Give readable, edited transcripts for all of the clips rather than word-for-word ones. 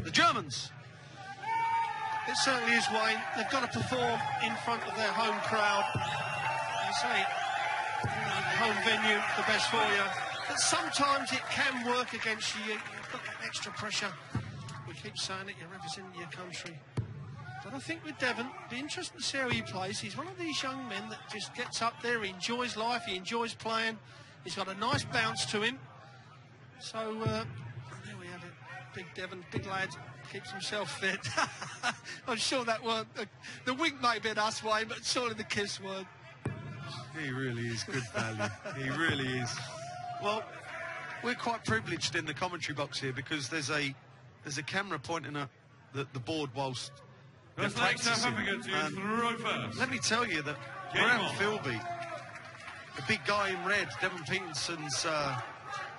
The Germans. It certainly is, Wayne. They've got to perform in front of their home crowd. I say, home venue, the best for you. But sometimes it can work against you. You've got that extra pressure. We keep saying it, you're representing your country. But I think with Devon, it'd be interesting to see how he plays. He's one of these young men that just gets up there, he enjoys life, he enjoys playing. He's got a nice bounce to him. So, there we have it. Big Devon, big lad, keeps himself fit. I'm sure that weren't... The wink may be at us, Wayne, but surely the kiss weren't. He really is good value. He really is. Well, we're quite privileged in the commentary box here because there's a camera pointing at the board whilst they're practicing. Let me tell you that Graham Philby, the big guy in red, Devon Peterson's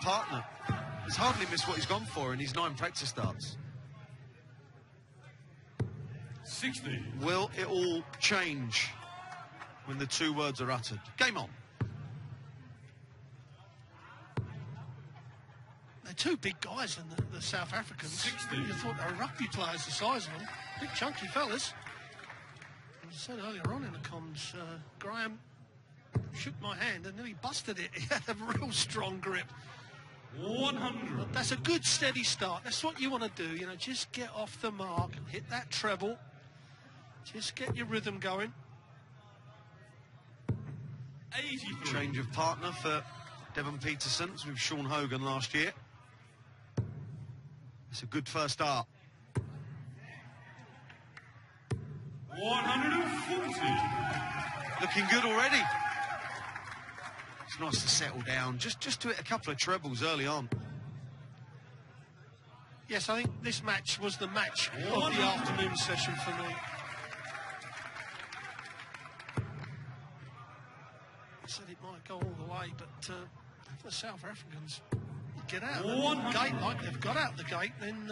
partner, has hardly missed what he's gone for in his 9 practice starts. 60. Will it all change when the 2 words are uttered? Game on. They're 2 big guys, and the South Africans. 60. You thought they were rugby players the size of them. Big chunky fellas. As I said earlier on in the comms, Graham shook my hand and nearly busted it. He had a real strong grip. 100. But that's a good steady start. That's what you want to do, you know, just get off the mark, hit that treble, just get your rhythm going. 83. Change of partner for Devon Peterson with Sean Hogan last year. It's a good first start. 140. Looking good already. It's nice to settle down. Just to hit a couple of trebles early on. Yes, I think this match was the match of the afternoon session for me. I said it might go all the way, but if the South Africans get out of the gate like they've got out the gate, then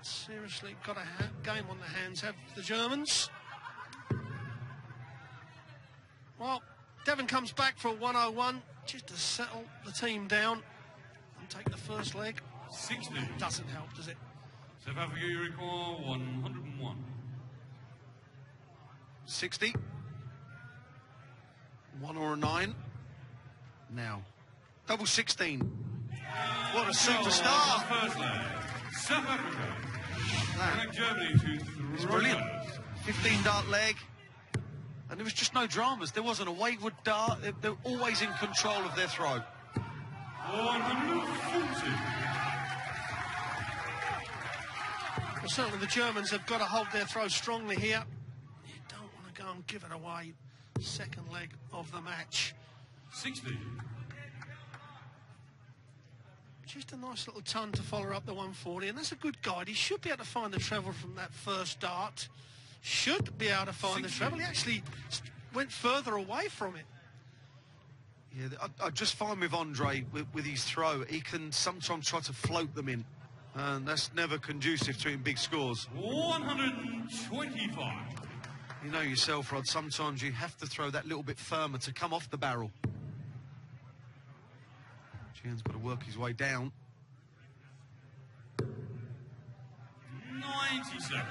seriously got a game on their hands, have the Germans. Well, Devon comes back for a 101 just to settle the team down and take the first leg. 60. Doesn't help, does it? South Africa, you recall 101. 60. 1 or a 9. Now, double 16. What a superstar! First leg. South Africa. That Germany to was brilliant. 15 dart leg. And there was just no dramas. There wasn't a wayward dart. They're always in control of their throw. 140. Well, certainly the Germans have got to hold their throw strongly here. You don't want to go and give it away. Second leg of the match. 60. Just a nice little ton to follow up the 140, and that's a good guide. He should be able to find the treble from that first dart. Should be able to find 60. the treble. He actually went further away from it. Yeah, I just find with Andre, with his throw, he can sometimes try to float them in. And that's never conducive to him big scores. 125. You know yourself, Rod, sometimes you have to throw that little bit firmer to come off the barrel. Gian's got to work his way down. 97.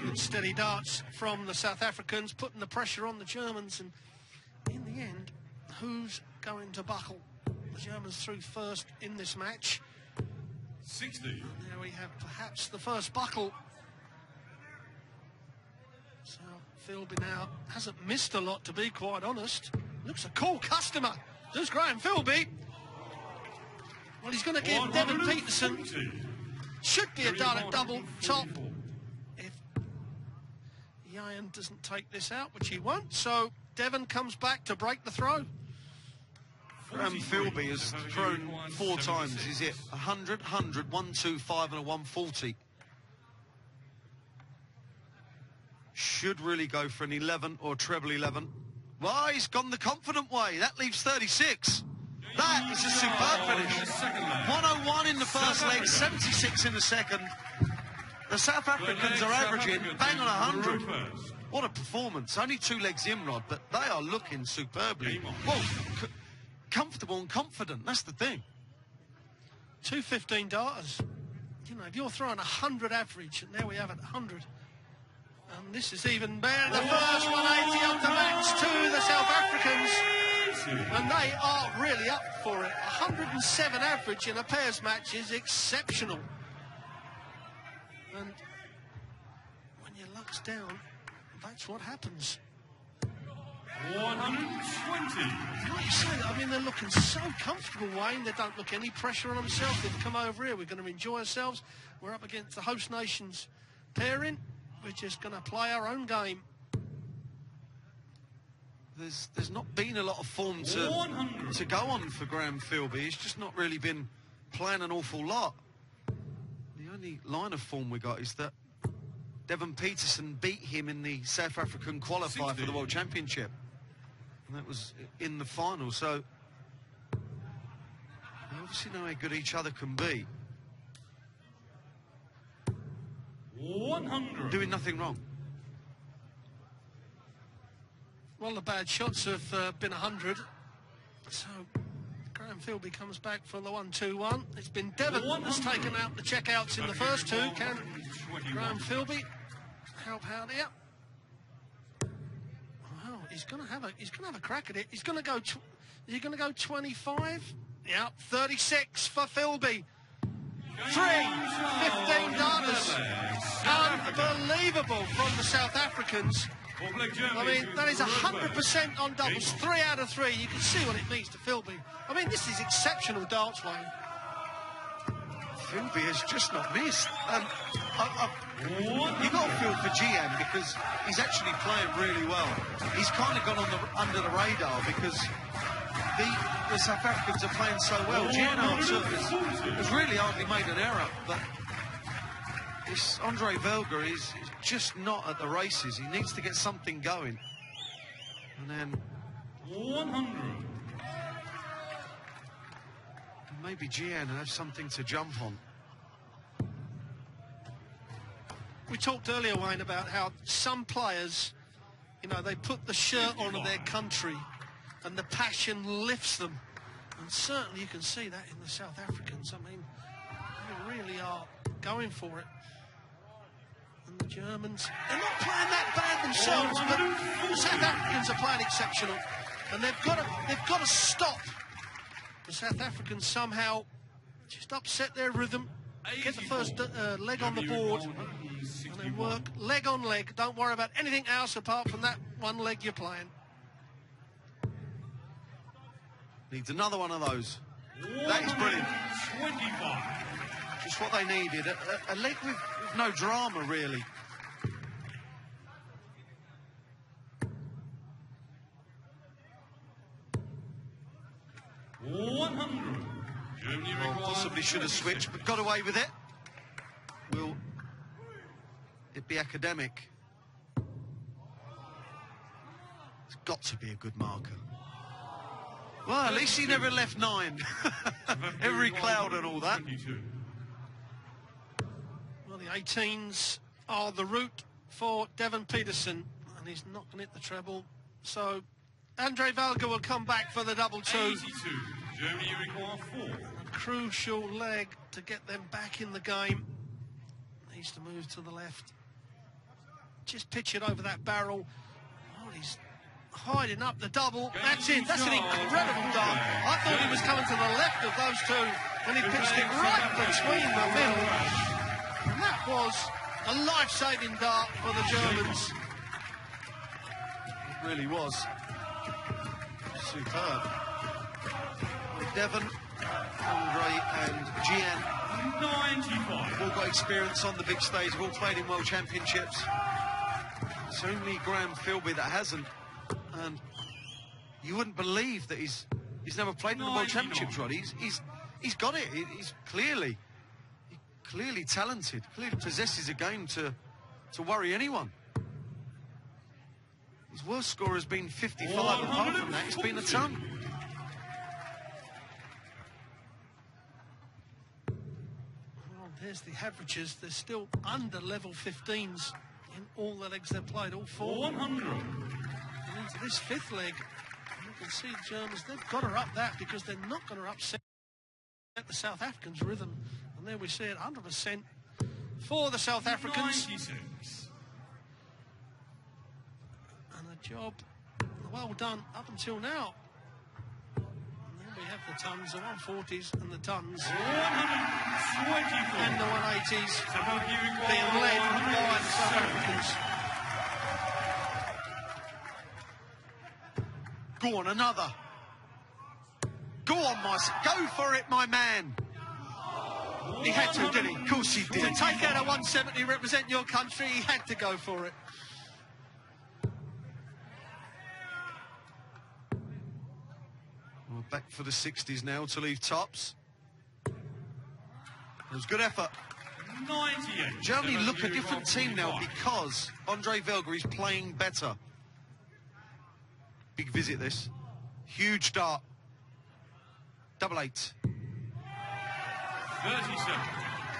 Good steady darts from the South Africans, putting the pressure on the Germans, and in the end, who's going to buckle? The Germans through first in this match. 60. And there we have perhaps the first buckle. So Philby now hasn't missed a lot, to be quite honest. Looks a cool customer. There's Graham Philby. Well, he's going to give Devon Peterson. Should be a dart at double top. If Ian doesn't take this out, which he won't, so Devon comes back to break the throw. Graham Philby has thrown 4 times. He's hit 100, 100, 125 and a 140. Should really go for an 11 or treble 11. Well, he's gone the confident way. That leaves 36. That is a superb finish. 101 in the first leg, 76 in the second. The South Africans are averaging bang on 100. What a performance. Only 2 legs in, Rod, but they are looking superbly. Game on. Well, comfortable and confident. That's the thing. 215 darters. You know, if you're throwing 100 average, and there we have it, 100. And this is even better. The first 180 up to max to the South Africans. And they are really up for it. 107 average in a pairs match is exceptional. And when your luck's down, that's what happens. 120. Like you say, I mean, they're looking so comfortable, Wayne. They don't look any pressure on themselves. They've come over here. We're going to enjoy ourselves. We're up against the host nation's pairing. We're just going to play our own game. There's not been a lot of form to go on for Graham Philby. He's just not really been playing an awful lot. The only line of form we got is that Devon Peterson beat him in the South African qualifier for the World Championship. And that was in the final, so they obviously know how good each other can be. 100. Doing nothing wrong. Well, the bad shots have been 100. So Graham Philby comes back for the 1-2-1. It's been Devon that's taken out the checkouts in the first 2. Can Graham Philby help out here? Well, he's going to have a crack at it. He's going to go. Is he going to go 25? Yeah, 36 for Philby. 15 darters. Unbelievable from the South Africans. I mean, that is 100% on doubles. 3 out of 3. You can see what it means to Philby. I mean, this is exceptional darts, Wayne. Philby has just not missed. You've got to feel for GM because he's actually playing really well. He's kind of gone under the radar because the South Africans are playing so well. GM has really hardly made an error, but this Andre Velga is just not at the races. He needs to get something going. And then 100. maybe GN will have something to jump on. We talked earlier, Wayne, about how some players, you know, they put the shirt on of their country and the passion lifts them. And certainly you can see that in the South Africans. I mean, they really are going for it. And the Germans, they're not playing that bad themselves, but the South Africans are playing exceptional. And they've got to stop the South Africans somehow, just upset their rhythm, get the first leg on the board, and then work leg on leg. Don't worry about anything else apart from that one leg you're playing. Needs another one of those. That is brilliant. 25. Just what they needed. A leg with no drama, really. Well, possibly should have switched, but got away with it. Will it be academic? It's got to be a good marker. Well, at least he never left 9. Every cloud and all that. Well, the 18s are the route for Devon Peterson, and he's not going to hit the treble. So Andre Velga will come back for the double 2. 82. Germany require 4. A crucial leg to get them back in the game. Needs to move to the left. Just pitch it over that barrel. Oh, he's hiding up the double. That's it. That's an incredible dart. I thought he was coming to the left of those 2 when he pitched it right between the middle. And that was a life-saving dart for the Germans. It really was. Superb. Devon, Andre and GN 95. all got experience on the big stage. They've all played in World Championships. It's only Graham Philby that hasn't. And you wouldn't believe that he's never played in the World Championships, Rod. He's got it. He's clearly talented. Clearly possesses a game to worry anyone. His worst score has been 55. Apart from that, it's been a ton. Well, there's the averages. They're still under level 15s in all the legs they've played, all four. 100. And into this fifth leg, you can see the Germans, they've got to up that because they're not going to upset the South Africans' rhythm. And there we see it, 100% for the South Africans. 96. And a job well done up until now. And then we have the tons, the 140s and the tons. 124. And the 180s South Africa being led by the South Africans. Go on, another. Go on, go for it, my man. He had to, didn't he? Of course he did. To take out a 170, represent your country, he had to go for it. Well, back for the 60s now to leave tops. It was good effort. 98. Germany look a different team now because Andre Velger is playing better. Big visit this. Huge dart. 88. 37.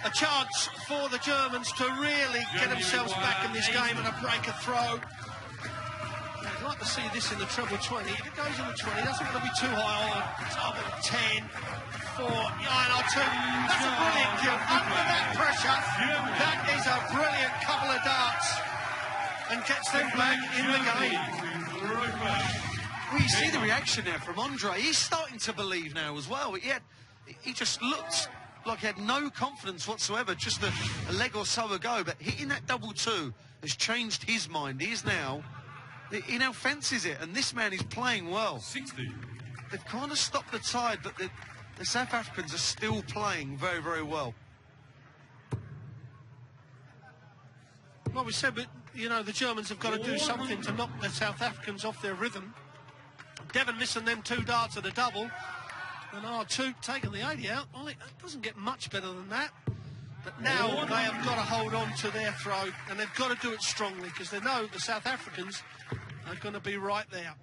A chance for the Germans to really get themselves back in this game and a break a throw. I'd like to see this in the treble 20. If it goes in the 20, that's not going to be too high. Double 10, 4, 9 or 2. That's a brilliant kill. Under that pressure, that is a brilliant couple of darts and gets them back in the game. Well, you see the reaction there from Andre. He's starting to believe now as well. He just looked like he had no confidence whatsoever just a leg or so ago. But hitting that double 2 has changed his mind. He now fancies it, and this man is playing well. 60. They've kind of stopped the tide, but the South Africans are still playing very, very well. Well, we said, but you know, the Germans have got to do something to knock the South Africans off their rhythm. Devon missing them 2 darts at a double, and R2 taking the 80 out. Well, it doesn't get much better than that. But now they have got to hold on to their throw, and they've got to do it strongly because they know the South Africans are going to be right there.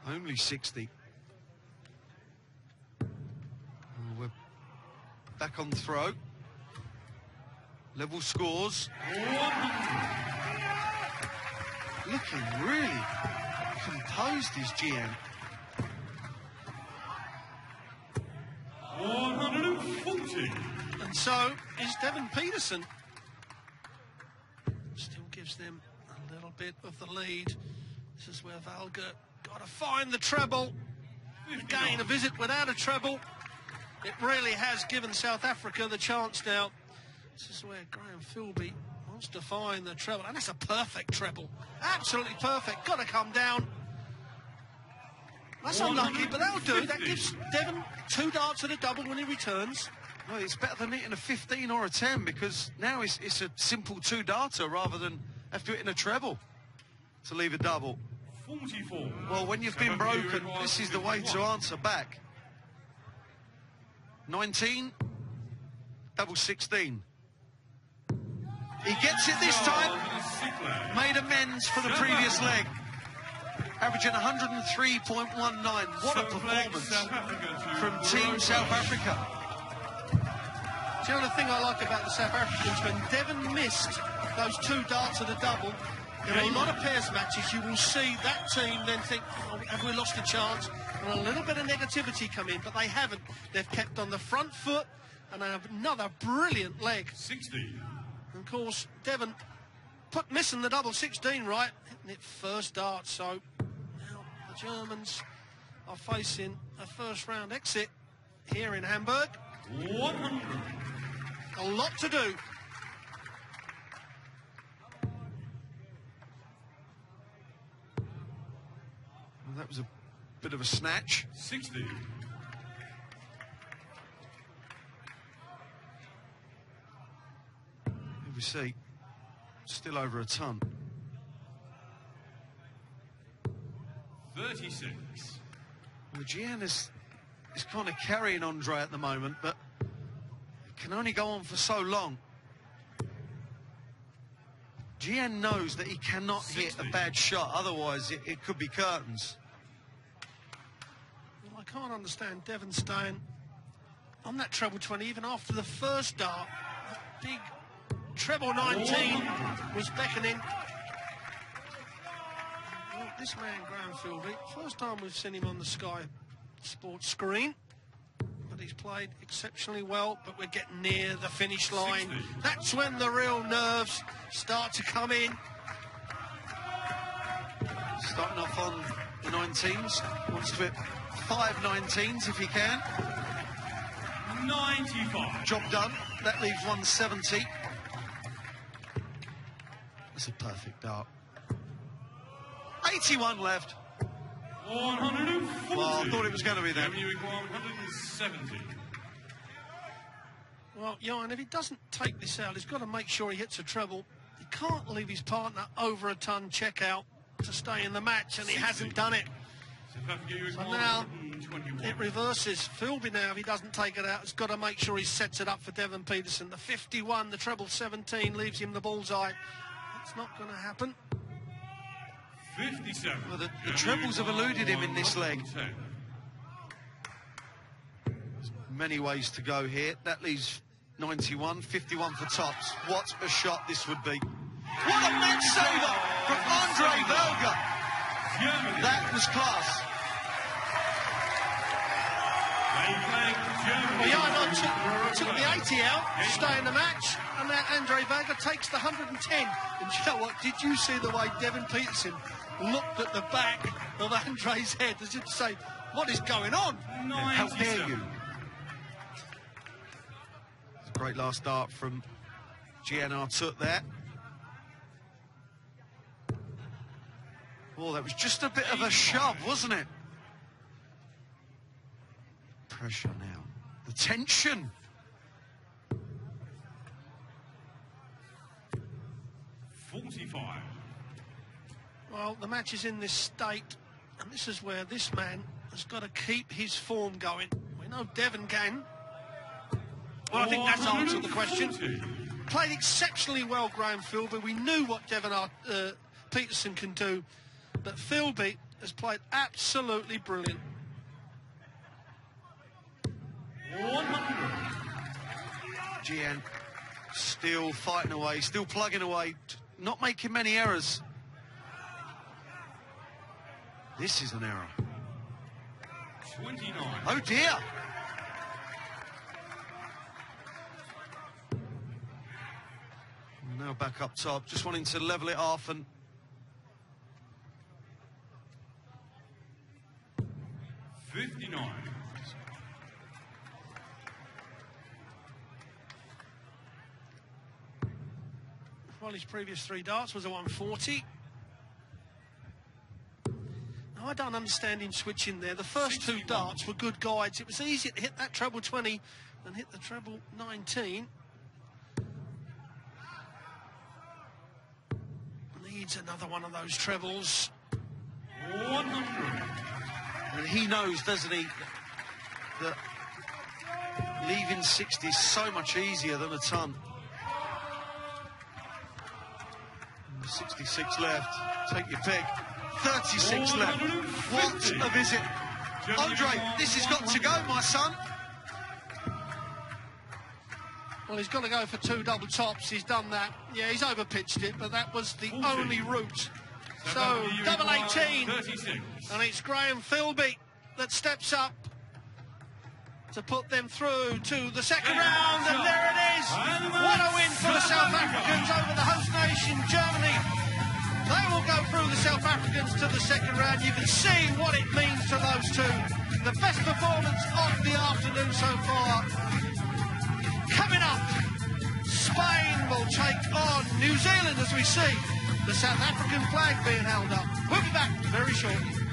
Only 60. We're back on throw. Level scores. Looking really composed is GM. 140. And so is Devon Peterson. Still gives them a little bit of the lead. This is where Velger got to find the treble. Again, a visit without a treble. It really has given South Africa the chance now. This is where Graham Philby wants to find the treble. And that's a perfect treble. Absolutely perfect. Got to come down. That's unlucky, but that'll do. That gives Devon 2 darts at a double when he returns. Well, it's better than hitting a 15 or a 10 because now it's a simple 2-darter rather than have to hit in a treble to leave a double. 44. Well, when you've been broken, this is the way to answer back. 19, double 16. He gets it this time. Made amends for the previous leg. Averaging 103.19. What a performance from Team South Africa. The other thing I like about the South Africans, when Devon missed those 2 darts at a double, in a lot of pairs matches, you will see that team then think, oh, have we lost a chance? And a little bit of negativity come in, but they haven't. They've kept on the front foot, and another brilliant leg. 60. And of course, Devon missing the double 16 right, hitting it first dart. So now the Germans are facing a first-round exit here in Hamburg. 100. A lot to do. Well, that was a bit of a snatch. 60. Here we see, still over a ton. 36. Well, Gian is kind of carrying Andre at the moment, but it can only go on for so long. Gian knows that he cannot hit a bad shot, otherwise it could be curtains. Well, I can't understand Devon staying on that treble 20, even after the first dart, that big treble 19 was beckoning. Well, this man, Graham Philby, first time we've seen him on the Sky Sports screen, but he's played exceptionally well, but we're getting near the finish line. 60. That's when the real nerves start to come in. Starting off on the 19s, wants to hit 5 19s if he can. 95. Job done. That leaves 170. That's a perfect dart. 81 left. 140. Well, I thought it was going to be there. Germany with 170. Well, Johan, if he doesn't take this out, he's got to make sure he hits a treble. He can't leave his partner over a ton check out to stay in the match, and he hasn't done it. South Africa with So now 121. it reverses. Philby now, if he doesn't take it out, has got to make sure he sets it up for Devon Peterson. The 51, the treble 17 leaves him the bullseye. It's not going to happen. 57. Well, the trebles have eluded him in this leg. 110. Many ways to go here. That leaves 91, 51 for tops. What a shot this would be. What a match saver from Andre Velga. Germany. That was class. They played Germany. Well, Johan took the 80 out to stay in the match, and now Andre Vega takes the 110. And you know what? Did you see the way Devon Peterson looked at the back of Andre's head as if to say, what is going on? How dare 97. you? It's a great last dart from GNR took there. Oh, that was just a bit of a shove, wasn't it? Pressure now. The tension. 45. Well, the match is in this state, and this is where this man has got to keep his form going. We know Devon can. Well, I think that's answered the question. 140. Played exceptionally well, Graham Philby. We knew what Devon Peterson can do, but Philby has played absolutely brilliant. 100. GN still fighting away, still plugging away, not making many errors. This is an error. 29. Oh dear. Now back up top, just wanting to level it off and 59. Well, his previous 3 darts was a 140. Now, I don't understand him switching there. The first 2 darts were good guides. It was easier to hit that treble 20 than hit the treble 19. Needs another one of those trebles. 100. And he knows, doesn't he, that leaving 60 is so much easier than a ton. 66 left. Take your pick. 36 left. What a visit. Andre, this has got to go, my son. Well, he's got to go for 2 double tops. He's done that. Yeah, he's overpitched it, but that was the 40. only route. So, double 18. 36. And it's Graham Philby that steps up to put them through to the second round. And there it is. What a win for the South Africans over the host nation, Germany. They will go through the South Africans to the second round. You can see what it means to those two. The best performance of the afternoon so far. Coming up, Spain will take on New Zealand as we see the South African flag being held up. We'll be back very shortly.